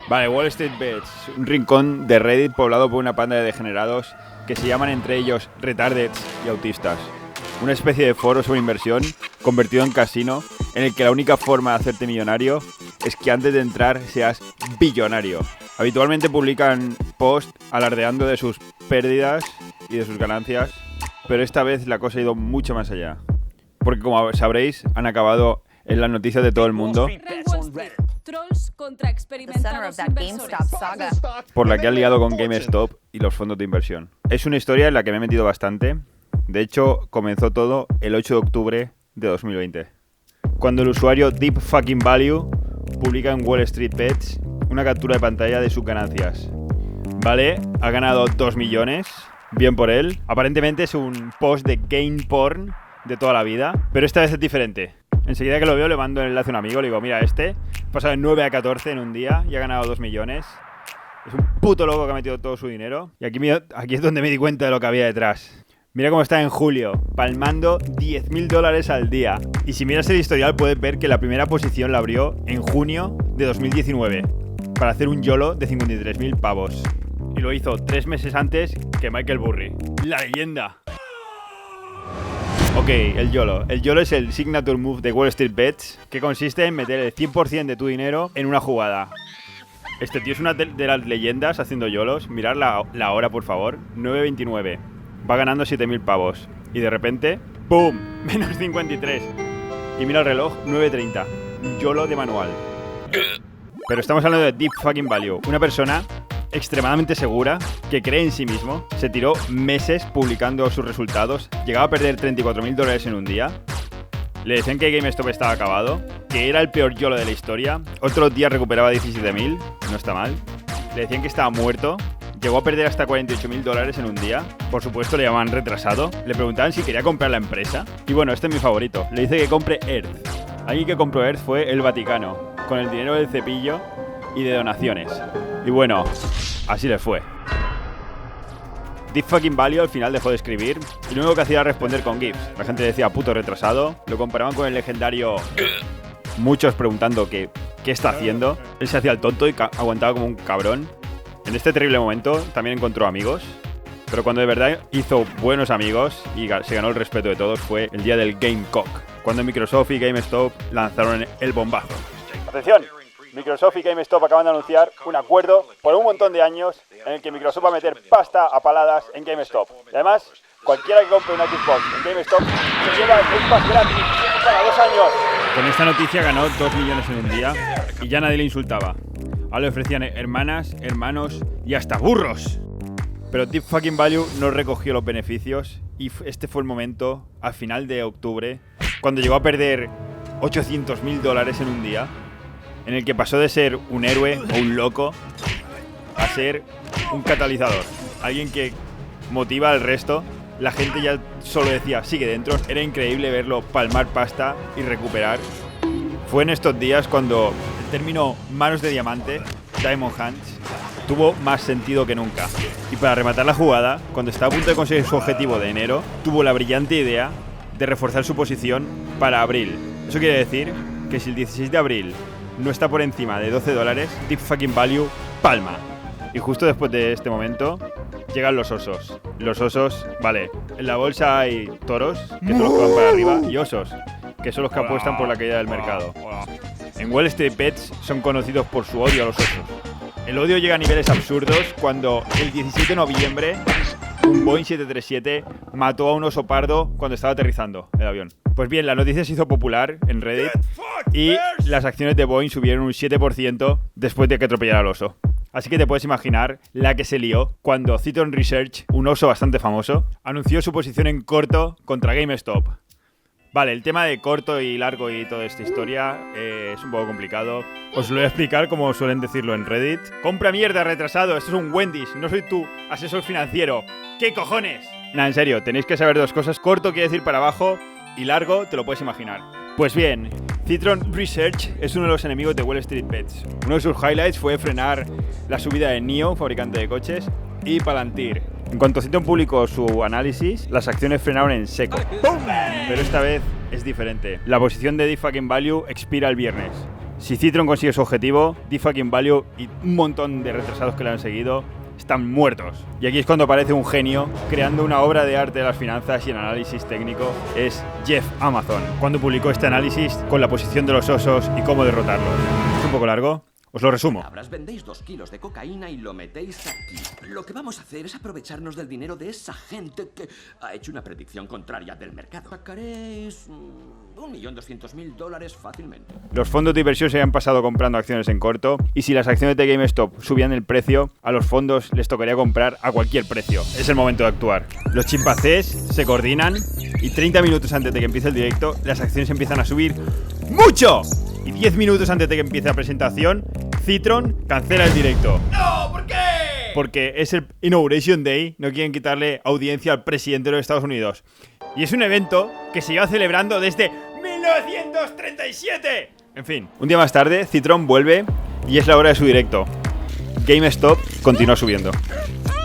Vale, Wall Street Bets, un rincón de Reddit poblado por una panda de degenerados que se llaman entre ellos retardeds y autistas. Una especie de foro sobre inversión convertido en casino en el que la única forma de hacerte millonario es que antes de entrar seas billonario. Habitualmente publican posts alardeando de sus pérdidas y de sus ganancias, pero esta vez la cosa ha ido mucho más allá. Porque como sabréis, han acabado en las noticias de todo el mundo Trolls contra experimentados inversores. por la que han liado con GameStop y los fondos de inversión. Es una historia en la que me he metido bastante. De hecho, comenzó todo el 8 de octubre de 2020, cuando el usuario Deep Fucking Value publica en Wall Street Bets una captura de pantalla de sus ganancias. Vale, ha ganado 2 millones, bien por él. Aparentemente es un post de game porn de toda la vida, pero esta vez es diferente. Enseguida que lo veo le mando el enlace a un amigo, le digo, mira, ha pasado de 9 a 14 en un día y ha ganado 2 millones. Es un puto loco que ha metido todo su dinero. Y aquí es donde me di cuenta de lo que había detrás. Mira cómo está en julio, palmando $10.000 al día. Y si miras el historial puedes ver que la primera posición la abrió en junio de 2019 para hacer un YOLO de 53.000 pavos. Y lo hizo 3 meses antes que Michael Burry, la leyenda. Ok, el YOLO. El YOLO es el signature move de Wall Street Bets, que consiste en meter el 100% de tu dinero en una jugada. Este tío es una de las leyendas haciendo YOLOs. Mirad la hora, por favor. 9.29. Va ganando 7.000 pavos. Y de repente, ¡pum! Menos 53. Y mira el reloj, 9.30. YOLO de manual. Pero estamos hablando de Deep Fucking Value. Una persona extremadamente segura, que cree en sí mismo, se tiró meses publicando sus resultados, llegaba a perder $34.000 en un día, le decían que GameStop estaba acabado, que era el peor YOLO de la historia, otros días recuperaba 17.000, no está mal, le decían que estaba muerto, llegó a perder hasta $48.000 en un día, por supuesto le llamaban retrasado, le preguntaban si quería comprar la empresa, y bueno, este es mi favorito, le dice que compre Earth. Alguien que compró Earth fue el Vaticano, con el dinero del cepillo y de donaciones. Y bueno, así le fue. Deep Fucking Value al final dejó de escribir y lo único que hacía era responder con GIFs. La gente decía puto retrasado, lo comparaban con el legendario, muchos preguntando qué está haciendo. Él se hacía el tonto y aguantaba como un cabrón. En este terrible momento también encontró amigos, pero cuando de verdad hizo buenos amigos y se ganó el respeto de todos fue el día del Gamecock, cuando Microsoft y GameStop lanzaron el bombazo. ¡Atención! Microsoft y GameStop acaban de anunciar un acuerdo por un montón de años en el que Microsoft va a meter pasta a paladas en GameStop. Y además, cualquiera que compre una Xbox en GameStop se lleva el Game Pass gratis para 2 años. Con esta noticia ganó 2 millones en un día y ya nadie le insultaba. Ahora le ofrecían hermanas, hermanos y hasta burros. Pero Deep Fucking Value no recogió los beneficios y este fue el momento, al final de octubre, cuando llegó a perder $800.000 en un día, en el que pasó de ser un héroe o un loco a ser un catalizador. Alguien que motiva al resto. La gente ya solo decía, sigue dentro. Era increíble verlo palmar pasta y recuperar. Fue en estos días cuando el término manos de diamante, Diamond Hands, tuvo más sentido que nunca. Y para rematar la jugada, cuando estaba a punto de conseguir su objetivo de enero, tuvo la brillante idea de reforzar su posición para abril. Eso quiere decir que si el 16 de abril no está por encima de $12, Deep Fucking Value palma. Y justo después de este momento llegan los osos. Los osos, vale, en la bolsa hay toros, que son los que van para arriba, y osos, que son los que apuestan por la caída del mercado. En Wall Street Bets son conocidos por su odio a los osos. El odio llega a niveles absurdos cuando el 17 de noviembre un Boeing 737 mató a un oso pardo cuando estaba aterrizando el avión. Pues bien, la noticia se hizo popular en Reddit y las acciones de Boeing subieron un 7% después de que atropellara al oso. Así que te puedes imaginar la que se lió cuando Citron Research, un oso bastante famoso, anunció su posición en corto contra GameStop. Vale, el tema de corto y largo y toda esta historia es un poco complicado. Os lo voy a explicar como suelen decirlo en Reddit. ¡Compra mierda, retrasado! Esto es un Wendy's, no soy tu asesor financiero. ¿Qué cojones? Nah, en serio, tenéis que saber dos cosas. Corto quiere decir para abajo y largo te lo puedes imaginar. Pues bien, Citron Research es uno de los enemigos de Wall Street Bets. Uno de sus highlights fue frenar la subida de NIO, fabricante de coches, y Palantir. En cuanto Citron publicó su análisis, las acciones frenaron en seco. ¡Pum! Pero esta vez es diferente. La posición de Deep Fucking Value expira el viernes. Si Citron consigue su objetivo, D-Fucking Value y un montón de retrasados que le han seguido están muertos. Y aquí es cuando aparece un genio creando una obra de arte de las finanzas y el análisis técnico. Es Jeff Amazon, cuando publicó este análisis con la posición de los osos y cómo derrotarlos. Es un poco largo, os lo resumo. Vendéis 2 kilos de cocaína y lo metéis aquí. Lo que vamos a hacer es aprovecharnos del dinero de esa gente que ha hecho una predicción contraria del mercado. Sacaréis $1.200.000 fácilmente. Los fondos de inversión se habían pasado comprando acciones en corto, y si las acciones de GameStop subían el precio, a los fondos les tocaría comprar a cualquier precio. Es el momento de actuar. Los chimpancés se coordinan y 30 minutos antes de que empiece el directo, las acciones empiezan a subir ¡mucho! Y 10 minutos antes de que empiece la presentación, Citron cancela el directo. ¡No! ¿Por qué? Porque es el Inauguration Day, no quieren quitarle audiencia al presidente de los Estados Unidos. Y es un evento que se lleva celebrando desde 1937. En fin, un día más tarde, Citron vuelve y es la hora de su directo. GameStop continúa subiendo.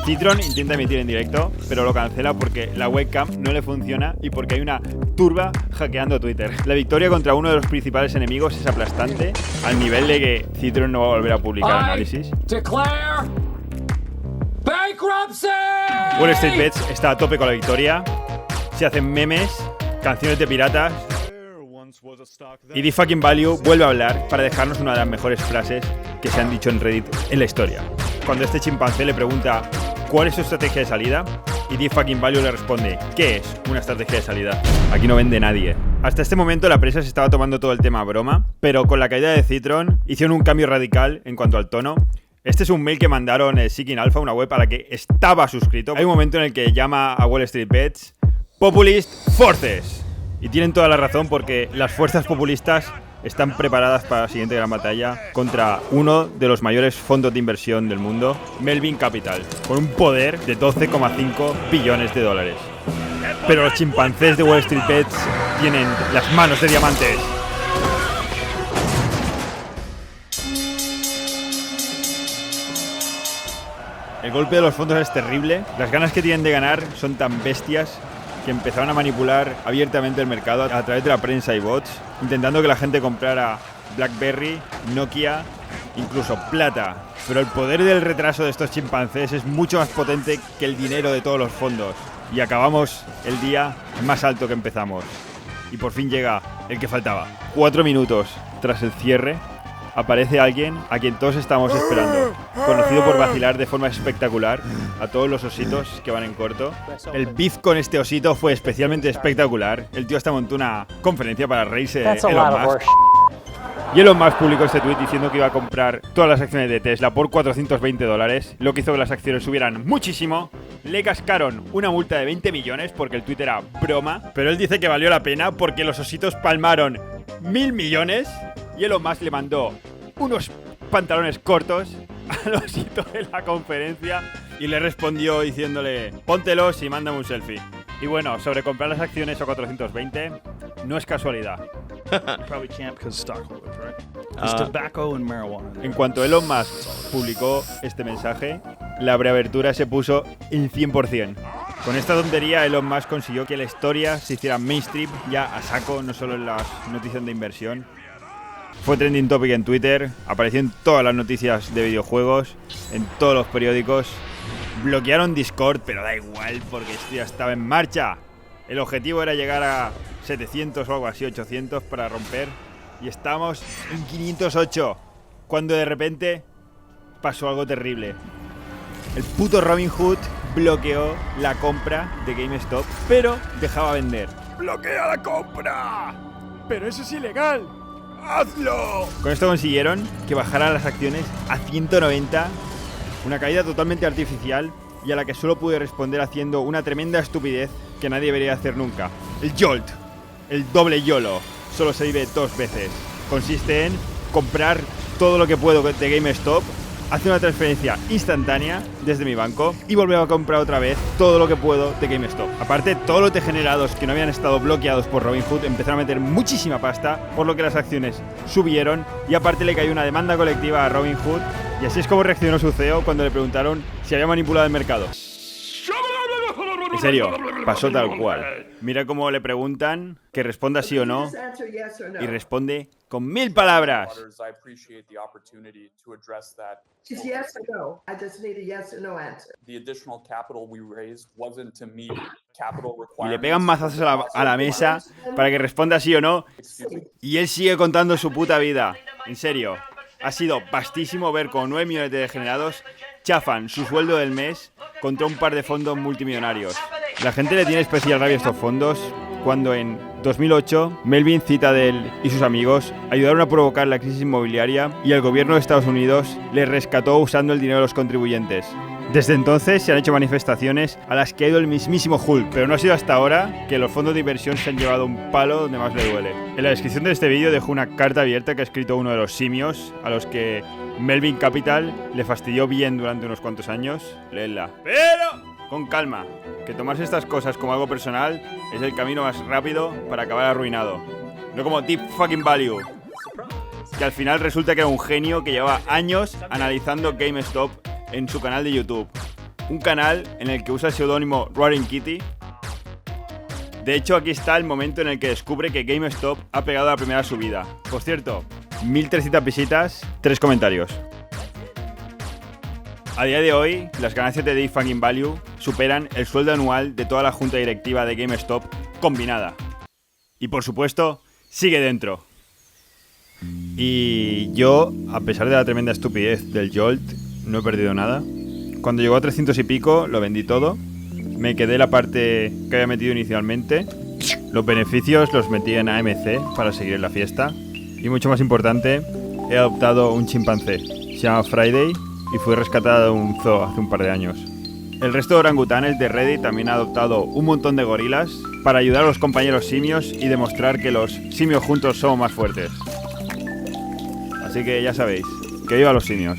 Citron intenta emitir en directo, pero lo cancela porque la webcam no le funciona y porque hay una turba hackeando Twitter. La victoria contra uno de los principales enemigos es aplastante, al nivel de que Citron no va a volver a publicar análisis. Wall Street Bets está a tope con la victoria. Se hacen memes, canciones de piratas. Y D-Fucking Value vuelve a hablar para dejarnos una de las mejores frases que se han dicho en Reddit en la historia. Cuando este chimpancé le pregunta ¿cuál es su estrategia de salida? Y D-Fucking Value le responde ¿qué es una estrategia de salida? Aquí no vende nadie. Hasta este momento la prensa se estaba tomando todo el tema a broma, pero con la caída de Citron hicieron un cambio radical en cuanto al tono. Este es un mail que mandaron Seeking Alpha, una web a la que estaba suscrito. Hay un momento en el que llama a Wall Street Bets Populist Forces. Y tienen toda la razón porque las fuerzas populistas están preparadas para la siguiente gran batalla contra uno de los mayores fondos de inversión del mundo, Melvin Capital, con un poder de 12,5 billones de dólares. Pero los chimpancés de Wall Street Bets tienen las manos de diamantes. El golpe de los fondos es terrible. Las ganas que tienen de ganar son tan bestias que empezaron a manipular abiertamente el mercado a través de la prensa y bots, intentando que la gente comprara BlackBerry, Nokia, incluso plata. Pero el poder del retraso de estos chimpancés es mucho más potente que el dinero de todos los fondos. Y acabamos el día más alto que empezamos. Y por fin llega el que faltaba. 4 minutos tras el cierre, aparece alguien a quien todos estamos esperando, conocido por vacilar de forma espectacular a todos los ositos que van en corto. El beef con este osito fue especialmente espectacular. El tío hasta montó una conferencia para reírse de Elon Musk. Y Elon Musk publicó este tweet diciendo que iba a comprar todas las acciones de Tesla por $420, lo que hizo que las acciones subieran muchísimo. Le cascaron una multa de 20 millones porque el tweet era broma, pero él dice que valió la pena porque los ositos palmaron 1.000 millones y Elon Musk le mandó unos pantalones cortos al osito en la conferencia y le respondió diciéndole póntelos y mándame un selfie. Y bueno, sobre comprar las acciones a 420 no es casualidad. En cuanto Elon Musk publicó este mensaje, la preapertura se puso en 100%. Con esta tontería, Elon Musk consiguió que la historia se hiciera mainstream ya a saco, no solo en las noticias de inversión. Fue trending topic en Twitter, apareció en todas las noticias de videojuegos, en todos los periódicos. Bloquearon Discord, pero da igual porque esto ya estaba en marcha. El objetivo era llegar a 700 o algo así, 800 para romper. Y estamos en 508, cuando de repente pasó algo terrible. El puto Robinhood bloqueó la compra de GameStop, pero dejaba vender. ¡Bloquea la compra! ¡Pero eso es ilegal! ¡Hazlo! Con esto consiguieron que bajaran las acciones a 190, una caída totalmente artificial y a la que solo pude responder haciendo una tremenda estupidez que nadie debería hacer nunca. El YOLT, el doble YOLO, solo se vive 2 veces. Consiste en comprar todo lo que puedo de GameStop, hacer una transferencia instantánea desde mi banco y volver a comprar otra vez todo lo que puedo de GameStop. Aparte, todos los degenerados que no habían estado bloqueados por Robinhood empezaron a meter muchísima pasta, por lo que las acciones subieron y aparte le cayó una demanda colectiva a Robinhood y así es como reaccionó su CEO cuando le preguntaron si había manipulado el mercado. En serio, pasó tal cual. Mira cómo le preguntan que responda sí o no y responde con 1000 palabras. It's yes or no. I just need a yes or no answer. The additional capital we raised wasn't to meet capital Y le requirements. pegan mazazos a la mesa para que responda sí o no. Y él sigue contando su puta vida. En serio, ha sido vastísimo ver cómo 9 millones de degenerados chafan su sueldo del mes contra un par de fondos multimillonarios. La gente le tiene especial rabia a estos fondos cuando en 2008 Melvin Citadel y sus amigos ayudaron a provocar la crisis inmobiliaria y el gobierno de Estados Unidos les rescató usando el dinero de los contribuyentes. Desde entonces se han hecho manifestaciones a las que ha ido el mismísimo Hulk, pero no ha sido hasta ahora que los fondos de inversión se han llevado un palo donde más le duele. En la descripción de este vídeo dejo una carta abierta que ha escrito uno de los simios a los que Melvin Capital le fastidió bien durante unos cuantos años. Léela. Pero con calma, que tomarse estas cosas como algo personal es el camino más rápido para acabar arruinado. No como Deep Fucking Value, que al final resulta que era un genio que llevaba años analizando GameStop en su canal de YouTube. Un canal en el que usa el seudónimo Roaring Kitty. De hecho, aquí está el momento en el que descubre que GameStop ha pegado la primera subida. Por cierto, 1300 visitas, 3 comentarios. A día de hoy, las ganancias de Deep Fucking Value superan el sueldo anual de toda la junta directiva de GameStop combinada. Y por supuesto, sigue dentro. Y yo, a pesar de la tremenda estupidez del Jolt, no he perdido nada. Cuando llegó a 300 y pico, lo vendí todo. Me quedé la parte que había metido inicialmente. Los beneficios los metí en AMC para seguir en la fiesta. Y mucho más importante, he adoptado un chimpancé. Se llama Friday y fue rescatada de un zoo hace un par de años. El resto de orangutanes de Reddit también ha adoptado un montón de gorilas para ayudar a los compañeros simios y demostrar que los simios juntos somos más fuertes. Así que ya sabéis, que viva los simios.